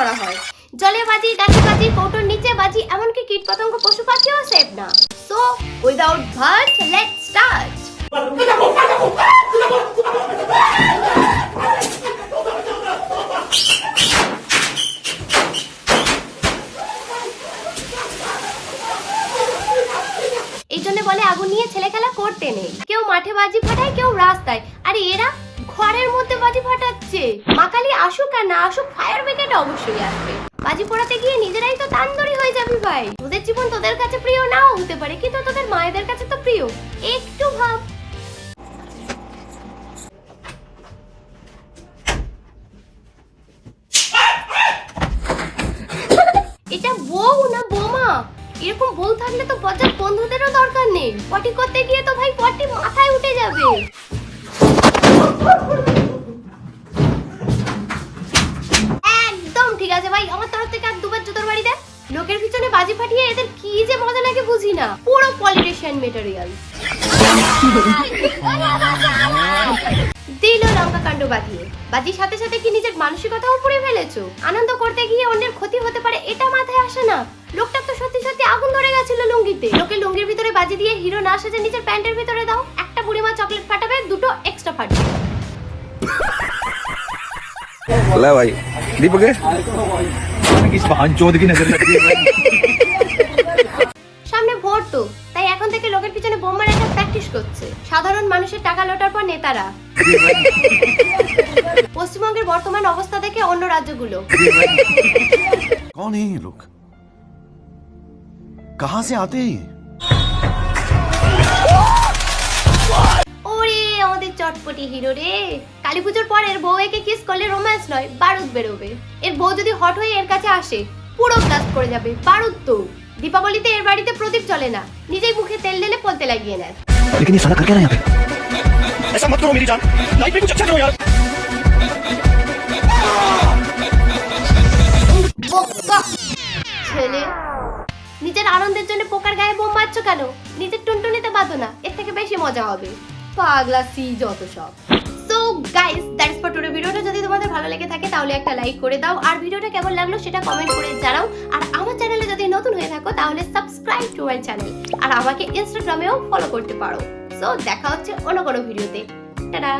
করা হয়। জলে বাজি, গাছে বাজি, কৌটোর নিচে বাজি, এমনকি কীটপতঙ্গ পশু পাখিও সেফ না। সো উইদাউট ভাট লেটস স্টার্ট। এই জন্য বলে আগুন নিয়ে ছেলে খেলা করতে নেই। কেউ মাঠে বাজি ফাটায়, কেউ রাস্তায়, আর এরা ঘরের মধ্যে বাজি ফাটাচ্ছে। মা কালী আসুক আর না আসুক, ফায়ার ব্রিগেড অবশ্যই আসবে। বাজি পোড়াতে গিয়ে নিজেরাই তো তান্দুরি হয়ে যাবে ভাই। তোদের জীবন তোদের কাছে প্রিয় নাও হতে পারে, কিন্তু তোদের মায়েদের কাছে তো প্রিয়। একটু ভাব। এটা বউ না বোমা? এরকম বউ থাকলে তো বজ্জাত বন্ধুদেরও দরকার নেই। পটি করতে গিয়ে তো ভাই পটি মাথায় উঠে যাবে। একদম ঠিক আছে ভাই, আমার তরফ থেকে আর দুবার জুতোর বাড়ি দেন। লোকের পিছনে বাজি ফাটিয়ে এদের কি যে মজা লাগে বুঝি না। পুরো পলিটিশিয়ান মেটেরিয়াল। দিল লঙ্কা কাণ্ড বাঁধিয়ে। বাজির সাথে সাথে কি নিজের মানসিকতাও পুড়ে ফেলেছো? আনন্দ করতে গিয়ে অন্যের ক্ষতি হতে পারে এটা মাথায় আসে না। লোকটা তো সত্যি সত্যি আগুন ধরে গেছিল লুঙ্গিতে। লোকে লুঙ্গির ভিতরে বাজি দিয়ে হিরো না সেজে নিজের প্যান্টের ভিতরে দাও। একটা বুড়িমা চকলেট ফাটাবে, দুটো এক্সট্রা ফাটবে। ला भाई दीपक है किस भांचोद की नजर लग रही है। সামনে ভোট তো, তাই এখন থেকে লোকের পিছনে বোম মারা একটা প্র্যাকটিস করছে সাধারণ মানুষের টাকা লোটার পর নেতারা। পশ্চিমবঙ্গের বর্তমান অবস্থা দেখে অন্য রাজ্যগুলো। कौन है ये लोग? कहां से आते हैं ये? ওরে আমাদের চটপটি হিরো রে। কালী পুজোর পর এর বউ একে কিস করলে রোম্যান্স নয়, বারুদ বেরোবে। এর বউ যদি হট হয়ে এর কাছে আসে, পুরো ব্লাস্ট করে যাবে। বারুদ তো। দীপাবলিতে এর বাড়িতে প্রদীপ জ্বলে না, নিজেই মুখে তেল ঢেলে পলতে লাগিয়ে নেয়। लेकिन ये साला कर क्या रहा है यहाँ पे? ऐसा मत करो मेरी जान, लाइफ में कुछ अच्छा करो यार। ছেলে, নিজের আনন্দের জন্য পোকার গায়ে বোম মারছো কেন? নিজের টুনটুনিতে বাঁধো না, এর থেকে বেশি মজা হবে। পাগলা সি যত সব। So guys, that's for today. ভিডিওটা যদি তোমাদের ভালো লেগে থাকে তাহলে একটা লাইক করে দাও, আর ভিডিওটা কেমন লাগলো সেটা কমেন্ট করে জানাও। আর আমার চ্যানেলে যদি নতুন হয়ে থাকো তাহলে সাবস্ক্রাইব টু মাই চ্যানেল, আর আমাকে ইনস্টাগ্রামেও ফলো করতে পারো। সো দেখা হচ্ছে অন্য কোনো ভিডিওতে। টাটা।